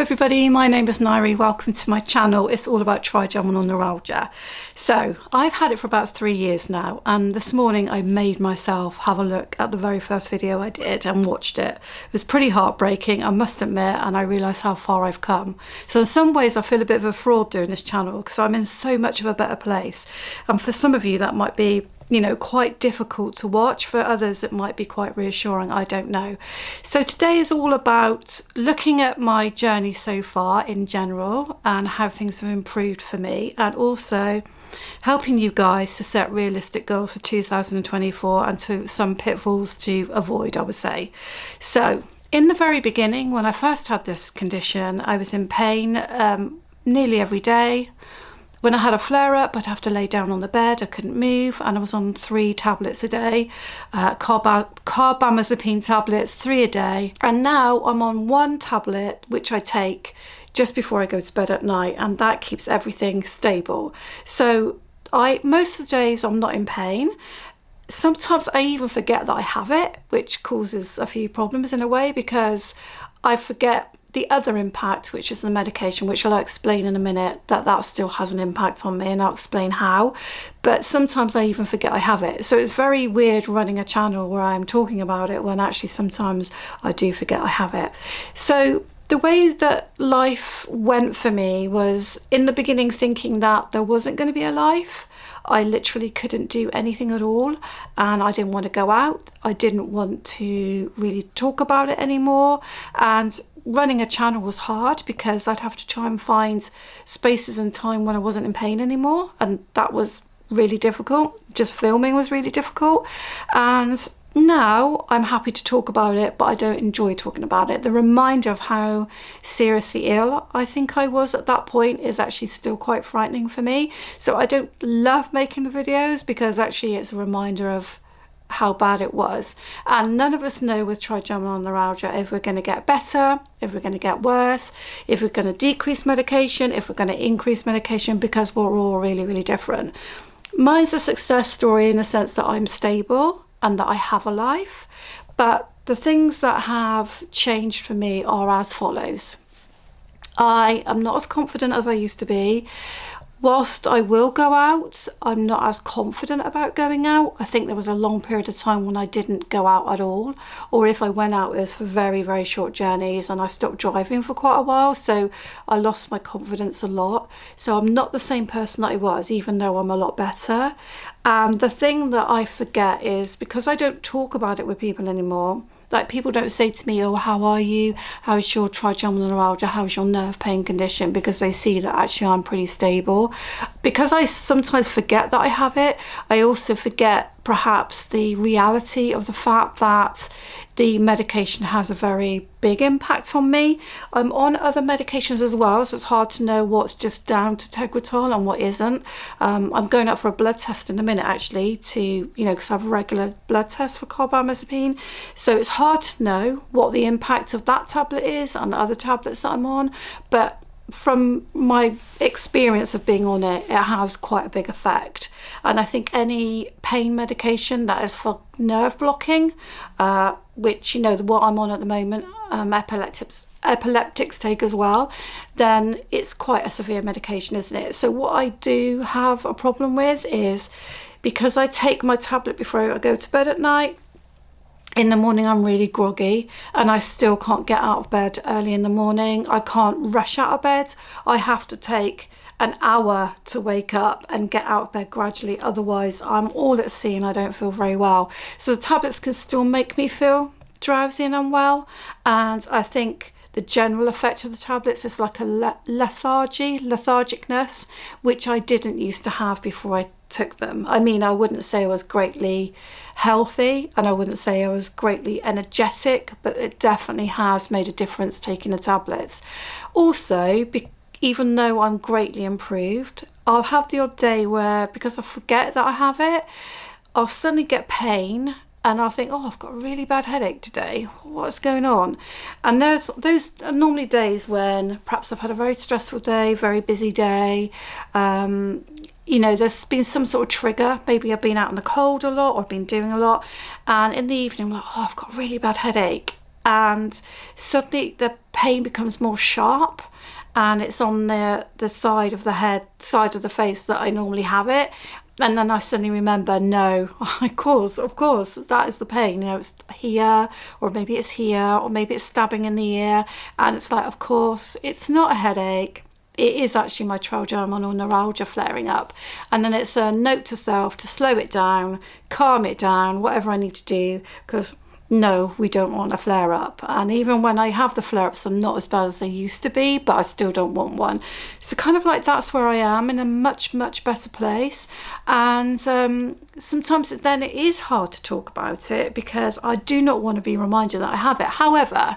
everybody, my name is Nairi. Welcome to my channel. It's all about trigeminal neuralgia. So I've had it for about 3 years now, and this morning I made myself have a look at the very first video I did and watched it. It was pretty heartbreaking, I must admit, and I realised how far I've come. So in some ways I feel a bit of a fraud doing this channel because I'm in so much of a better place, and for some of you that might be quite difficult to watch. For others it might be quite reassuring, I don't know. So today is all about looking at my journey so far in general and how things have improved for me, and also helping you guys to set realistic goals for 2024 and to some pitfalls to avoid, I would say. So in the very beginning, when I first had this condition, I was in pain nearly every day. When I had a flare-up, I'd have to lay down on the bed, I couldn't move, and I was on 3 tablets a day, carbamazepine tablets, 3 a day. And now I'm on 1 tablet, which I take just before I go to bed at night, and that keeps everything stable. So most of the days I'm not in pain. Sometimes I even forget that I have it, which causes a few problems in a way, because I forget the other impact, which is the medication, which I'll explain in a minute, that still has an impact on me, and I'll explain how. But sometimes I even forget I have it. So it's very weird running a channel where I'm talking about it when actually sometimes I do forget I have it. So the way that life went for me was in the beginning thinking that there wasn't going to be a life. I literally couldn't do anything at all, and I didn't want to go out. I didn't want to really talk about it anymore, and running a channel was hard because I'd have to try and find spaces and time when I wasn't in pain anymore, and that was really difficult. Just filming was really difficult, and now I'm happy to talk about it, but I don't enjoy talking about it. The reminder of how seriously ill I think I was at that point is actually still quite frightening for me. So I don't love making the videos because actually it's a reminder of how bad it was. And none of us know with trigeminal neuralgia if we're going to get better, if we're going to get worse, if we're going to decrease medication, if we're going to increase medication, because we're all really, really different. Mine's a success story in the sense that I'm stable and that I have a life, but the things that have changed for me are as follows. I am not as confident as I used to be. Whilst I will go out, I'm not as confident about going out. I think there was a long period of time when I didn't go out at all, or if I went out, it was for very, very short journeys, and I stopped driving for quite a while, so I lost my confidence a lot. So I'm not the same person that I was, even though I'm a lot better. And the thing that I forget is, because I don't talk about it with people anymore, like people don't say to me, oh, how are you? How's your trigeminal neuralgia? How's your nerve pain condition? Because they see that actually I'm pretty stable. Because I sometimes forget that I have it, I also forget perhaps the reality of the fact that the medication has a very big impact on me. I'm on other medications as well, so it's hard to know what's just down to tegretol and what isn't. I'm going out for a blood test in a minute actually to, because I have a regular blood test for carbamazepine. So it's hard to know what the impact of that tablet is and the other tablets that I'm on. But from my experience of being on it, it has quite a big effect. And I think any pain medication that is for nerve blocking, which what I'm on at the moment, epileptics take as well, then it's quite a severe medication, isn't it? So what I do have a problem with is, because I take my tablet before I go to bed at night, in the morning I'm really groggy and I still can't get out of bed early in the morning. I can't rush out of bed. I have to take an hour to wake up and get out of bed gradually, otherwise I'm all at sea and I don't feel very well. So the tablets can still make me feel drowsy and unwell, and I think the general effect of the tablets is like a lethargicness, which I didn't used to have before I took them. I mean, I wouldn't say I was greatly healthy and I wouldn't say I was greatly energetic, but it definitely has made a difference taking the tablets. Also, even though I'm greatly improved, I'll have the odd day where, because I forget that I have it, I'll suddenly get pain and I'll think, oh, I've got a really bad headache today. What's going on? And those are normally days when perhaps I've had a very stressful day, very busy day. There's been some sort of trigger. Maybe I've been out in the cold a lot or I've been doing a lot. And in the evening, I'm like, oh, I've got a really bad headache. and suddenly the pain becomes more sharp, and it's on the side of the face that I normally have it. And then I suddenly remember, no, of course, that is the pain. You know, it's here, or maybe it's here, or maybe it's stabbing in the ear. And it's like, of course, it's not a headache. It is actually my trigeminal neuralgia flaring up. And then it's a note to self to slow it down, calm it down, whatever I need to do, because no, we don't want a flare up. And even when I have the flare ups, I'm not as bad as they used to be, but I still don't want one. So kind of like that's where I am, in a much, much better place. And sometimes then it is hard to talk about it because I do not want to be reminded that I have it. However,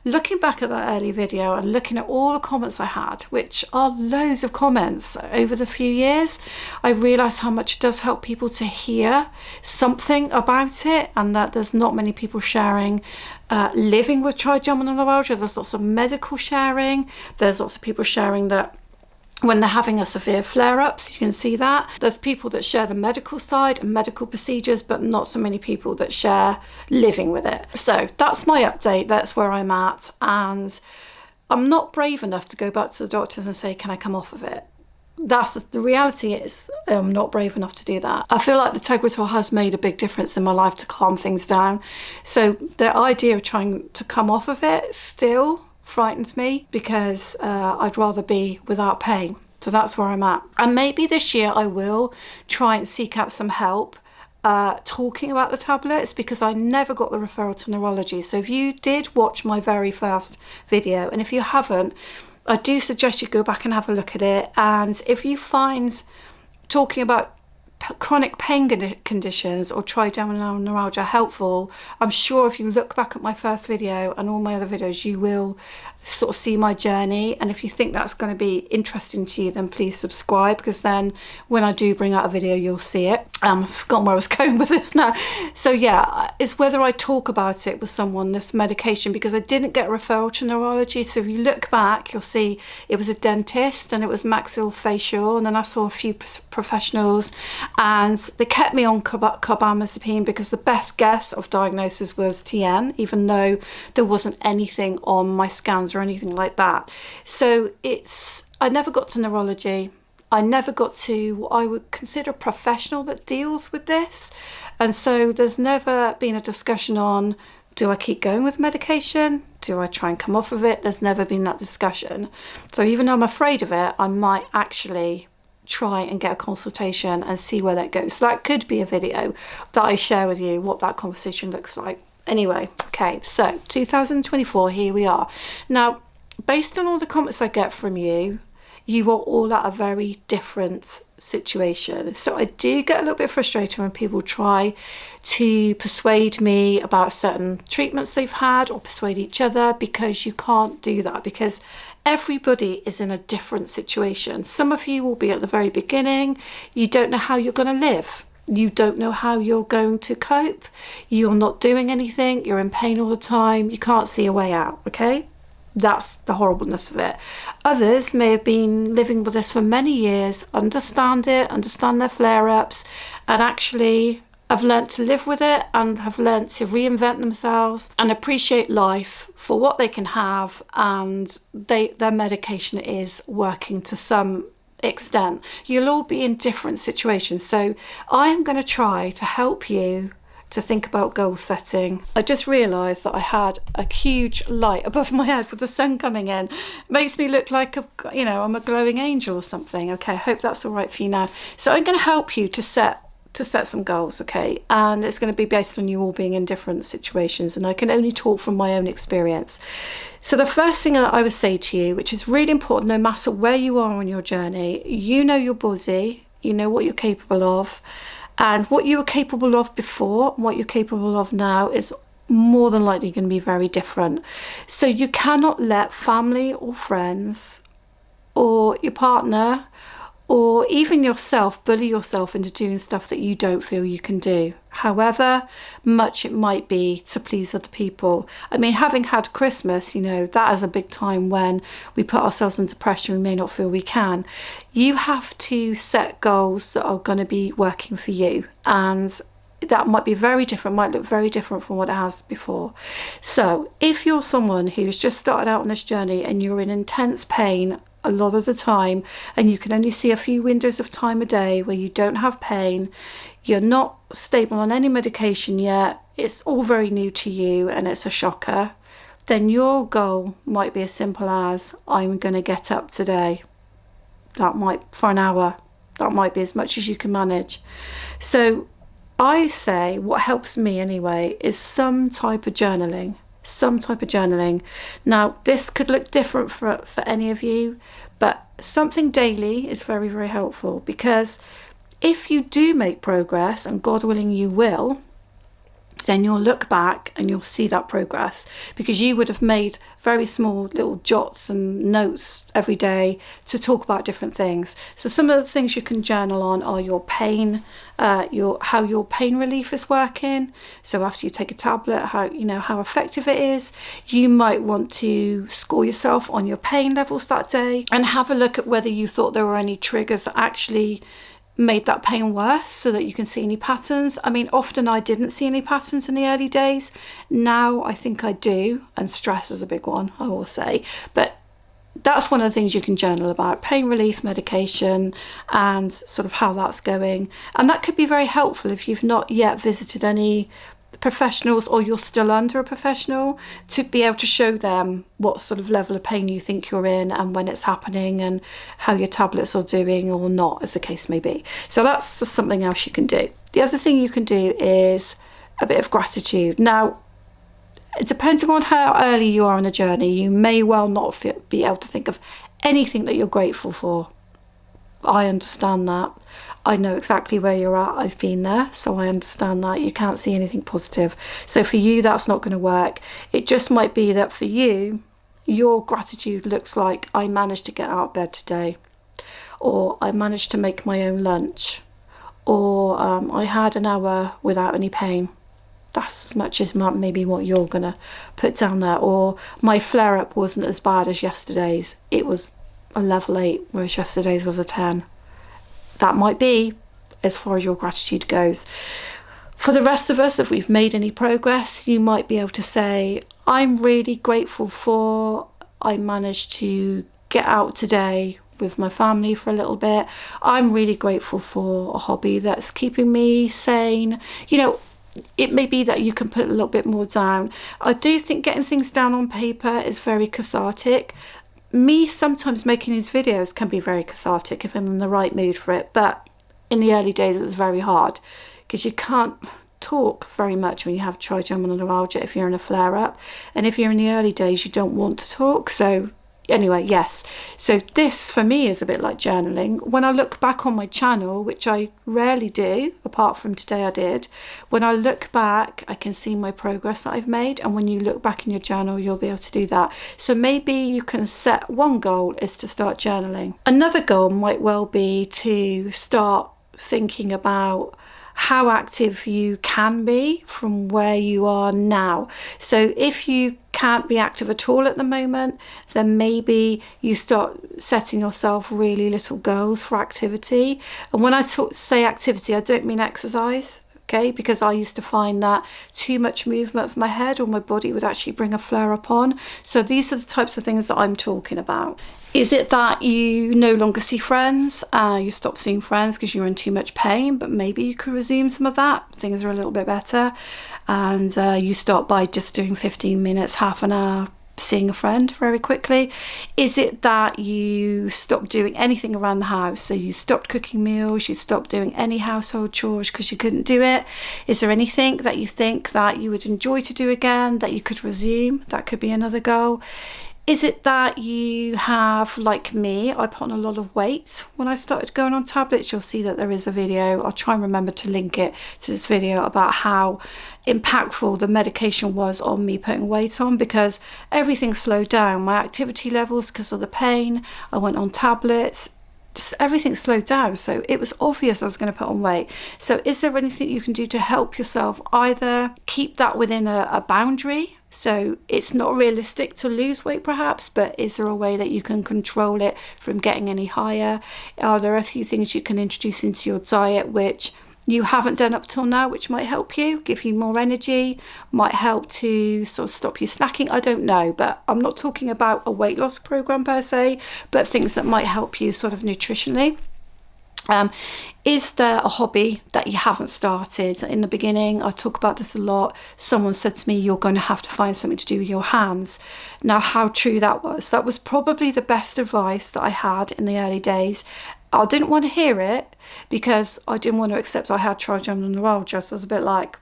looking back at that early video and looking at all the comments I had, which are loads of comments over the few years, I realised how much it does help people to hear something about it, and that there's not many people sharing living with trigeminal neuralgia. There's lots of medical sharing. There's lots of people sharing that when they're having a severe flare-ups, you can see that. There's people that share the medical side and medical procedures, but not so many people that share living with it. So that's my update. That's where I'm at. And I'm not brave enough to go back to the doctors and say, can I come off of it? That's the reality is I'm not brave enough to do that. I feel like the Tegretol has made a big difference in my life to calm things down. So the idea of trying to come off of it still frightens me, because I'd rather be without pain. So that's where I'm at. And maybe this year I will try and seek out some help talking about the tablets, because I never got the referral to neurology. So if you did watch my very first video, and if you haven't, I do suggest you go back and have a look at it. And if you find talking about chronic pain conditions or trigeminal neuralgia helpful, I'm sure if you look back at my first video and all my other videos, you will sort of see my journey. And if you think that's going to be interesting to you, then please subscribe, because then when I do bring out a video, you'll see it. I've forgotten where I was going with this now. So yeah, it's whether I talk about it with someone, this medication, because I didn't get a referral to neurology. So if you look back, you'll see it was a dentist, and it was maxillofacial, and then I saw a few professionals, and they kept me on carbamazepine because the best guess of diagnosis was TN, even though there wasn't anything on my scans or anything like that. So I never got to neurology. I never got to what I would consider a professional that deals with this. And so there's never been a discussion on, do I keep going with medication? Do I try and come off of it? There's never been that discussion. So even though I'm afraid of it, I might actually try and get a consultation and see where that goes. So that could be a video that I share with you, what that conversation looks like. Anyway, okay, so 2024, here we are. Now, based on all the comments I get from you, you are all at a very different situation. So I do get a little bit frustrated when people try to persuade me about certain treatments they've had, or persuade each other, because you can't do that, because everybody is in a different situation. Some of you will be at the very beginning. You don't know how you're going to live. You don't know how you're going to cope. You're not doing anything. You're in pain all the time. You can't see a way out, okay? That's the horribleness of it. Others may have been living with this for many years, understand it, understand their flare-ups, and actually have learnt to live with it, and have learnt to reinvent themselves and appreciate life for what they can have, and their medication is working to some extent. You'll all be in different situations, so I am going to try to help you to think about goal setting. I just realised that I had a huge light above my head with the sun coming in. It makes me look like I'm a glowing angel or something. Okay, I hope that's all right for you now. So I'm going to help you to set some goals, okay? And it's going to be based on you all being in different situations, and I can only talk from my own experience. So the first thing that I would say to you, which is really important no matter where you are on your journey, you know your body, you know what you're capable of, and what you were capable of before and what you're capable of now is more than likely going to be very different. So you cannot let family or friends or your partner or even yourself bully yourself into doing stuff that you don't feel you can do, however much it might be to please other people. I mean, having had Christmas, that is a big time when we put ourselves under pressure and may not feel we can. You have to set goals that are going to be working for you, and that might be very different, might look very different from what it has before. So if you're someone who's just started out on this journey and you're in intense pain a lot of the time, and you can only see a few windows of time a day where you don't have pain, you're not stable on any medication yet, it's all very new to you and it's a shocker, then your goal might be as simple as, I'm going to get up today. That might, for an hour, that might be as much as you can manage. So I say, what helps me anyway, is some type of journaling. Now, this could look different for any of you, but something daily is very, very helpful, because if you do make progress, and God willing you will, then you'll look back and you'll see that progress, because you would have made very small little jots and notes every day to talk about different things. So some of the things you can journal on are your pain, how your pain relief is working. So after you take a tablet, how effective it is. You might want to score yourself on your pain levels that day and have a look at whether you thought there were any triggers that actually made that pain worse, so that you can see any patterns. I mean, often I didn't see any patterns in the early days. Now I think I do, and stress is a big one, I will say. But that's one of the things you can journal about: pain relief, medication, and sort of how that's going. And that could be very helpful if you've not yet visited any professionals, or you're still under a professional, to be able to show them what sort of level of pain you think you're in and when it's happening and how your tablets are doing or not, as the case may be. So that's just something else you can do. The other thing you can do is a bit of gratitude. Now, depending on how early you are on the journey, you may well not be able to think of anything that you're grateful for. I understand that. I know exactly where you're at. I've been there, so I understand that. You can't see anything positive. So for you, that's not going to work. It just might be that for you, your gratitude looks like, I managed to get out of bed today, or I managed to make my own lunch, or I had an hour without any pain. That's as much as maybe what you're going to put down there. Or my flare-up wasn't as bad as yesterday's. It was a level 8, whereas yesterday's was a 10. That might be as far as your gratitude goes. For the rest of us, if we've made any progress, you might be able to say, I'm really grateful for, I managed to get out today with my family for a little bit. I'm really grateful for a hobby that's keeping me sane. It may be that you can put a little bit more down. I do think getting things down on paper is very cathartic. Me sometimes making these videos can be very cathartic if I'm in the right mood for it, but in the early days it was very hard, because you can't talk very much when you have trigeminal neuralgia if you're in a flare-up, and if you're in the early days you don't want to talk. So anyway, yes, so this for me is a bit like journaling. When I look back on my channel, which I rarely do, apart from today I did, when I look back I can see my progress that I've made, and when you look back in your journal you'll be able to do that. So maybe you can set one goal is to start journaling. Another goal might well be to start thinking about how active you can be from where you are now. So if you can't be active at all at the moment, then maybe you start setting yourself really little goals for activity. And when I say activity, I don't mean exercise, okay? Because I used to find that too much movement of my head or my body would actually bring a flare up on. So these are the types of things that I'm talking about. Is it that you no longer see friends? You stop seeing friends because you're in too much pain, but maybe you could resume some of that. Things are a little bit better. And you start by just doing 15 minutes, half an hour, seeing a friend very quickly. Is it that you stopped doing anything around the house? So you stopped cooking meals, you stopped doing any household chores because you couldn't do it? Is there anything that you think that you would enjoy to do again that you could resume? That could be another goal. Is it that you have, like me, I put on a lot of weight when I started going on tablets? You'll see that there is a video. I'll try and remember to link it to this video about how impactful the medication was on me putting weight on, because everything slowed down. My activity levels, because of the pain, I went on tablets, just everything slowed down. So it was obvious I was going to put on weight. So is there anything you can do to help yourself either keep that within a boundary? So it's not realistic to lose weight perhaps, but is there a way that you can control it from getting any higher? Are there a few things you can introduce into your diet which you haven't done up till now, which might help you, give you more energy, might help to sort of stop you snacking. I don't know, but I'm not talking about a weight loss program per se, but things that might help you sort of nutritionally. Is there a hobby that you haven't started? In the beginning, I talk about this a lot. Someone said to me, you're going to have to find something to do with your hands. Now, how true that was probably the best advice that I had in the early days. I didn't want to hear it because I didn't want to accept I had trigeminal neuralgia. So I was a bit like,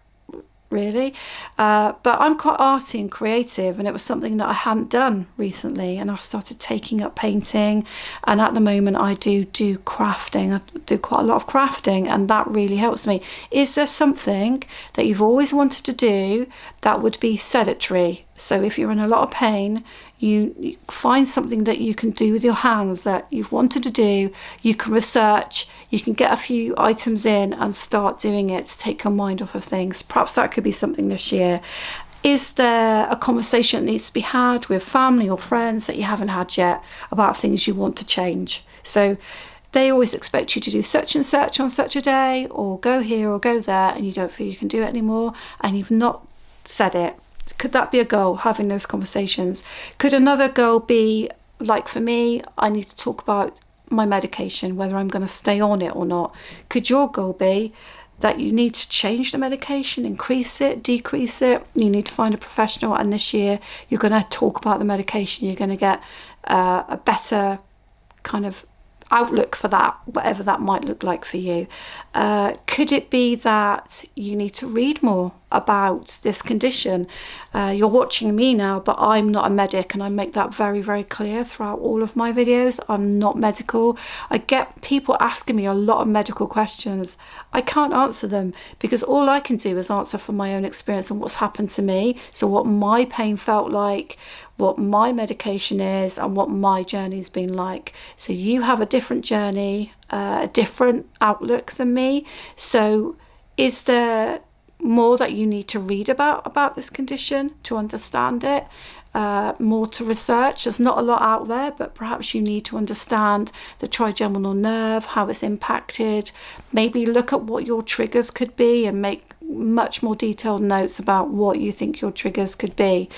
really? But I'm quite arty and creative, and it was something that I hadn't done recently, and I started taking up painting, and at the moment I do crafting. I do quite a lot of crafting, and that really helps me. Is there something that you've always wanted to do that would be sedentary? So if you're in a lot of pain, you find something that you can do with your hands that you've wanted to do. You can research, you can get a few items in and start doing it to take your mind off of things. Perhaps that could be something this year. Is there a conversation that needs to be had with family or friends that you haven't had yet about things you want to change? So they always expect you to do such and such on such a day, or go here or go there, and you don't feel you can do it anymore, and you've not said it. Could that be a goal, having those conversations? Could another goal be, like for me, I need to talk about my medication, whether I'm going to stay on it or not? Could your goal be that you need to change the medication, increase it, decrease it? You need to find a professional, and this year you're going to talk about the medication. You're going to get a better kind of outlook for that, whatever that might look like for you. Could it be that you need to read more about this condition? You're watching me now, but I'm not a medic, and I make that very, very clear throughout all of my videos. I'm not medical. I get people asking me a lot of medical questions. I can't answer them because all I can do is answer from my own experience and what's happened to me. So what my pain felt like, what my medication is, and what my journey's been like. So you have a different journey, a different outlook than me. So is there more that you need to read about this condition to understand it? More to research. There's not a lot out there, but perhaps you need to understand the trigeminal nerve, how it's impacted. Maybe look at what your triggers could be and make much more detailed notes about what you think your triggers could be.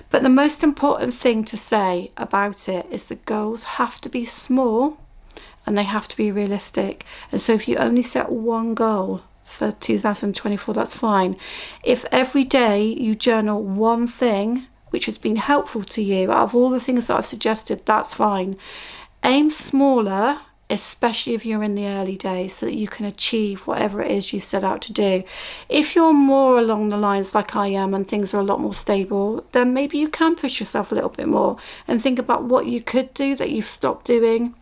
But the most important thing to say about it is the goals have to be small and they have to be realistic. And so if you only set one goal for 2024, that's fine. If every day you journal one thing which has been helpful to you out of all the things that I've suggested, that's fine. Aim smaller, especially if you're in the early days, so that you can achieve whatever it is you set out to do. If you're more along the lines like I am and things are a lot more stable, then maybe you can push yourself a little bit more and think about what you could do that you've stopped doing,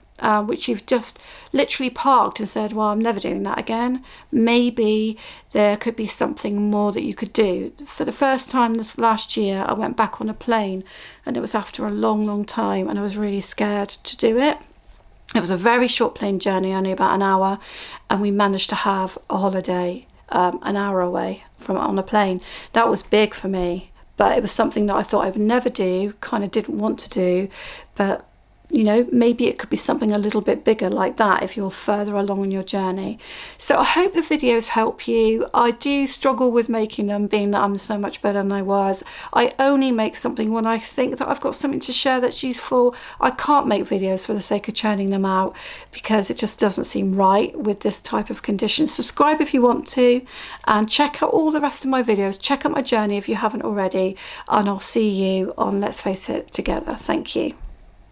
which you've just literally parked and said, well, I'm never doing that again. Maybe there could be something more that you could do. For the first time this last year, I went back on a plane, and it was after a long, long time, and I was really scared to do it. It was a very short plane journey, only about an hour, and we managed to have a holiday an hour away from on a plane. That was big for me, but it was something that I thought I would never do, kind of didn't want to do, but you know, maybe it could be something a little bit bigger like that if you're further along in your journey. So I hope the videos help you. I do struggle with making them, being that I'm so much better than I was. I only make something when I think that I've got something to share that's useful. I can't make videos for the sake of churning them out because it just doesn't seem right with this type of condition. Subscribe if you want to, and check out all the rest of my videos. Check out my journey if you haven't already, and I'll see you on Let's Face It together. Thank you.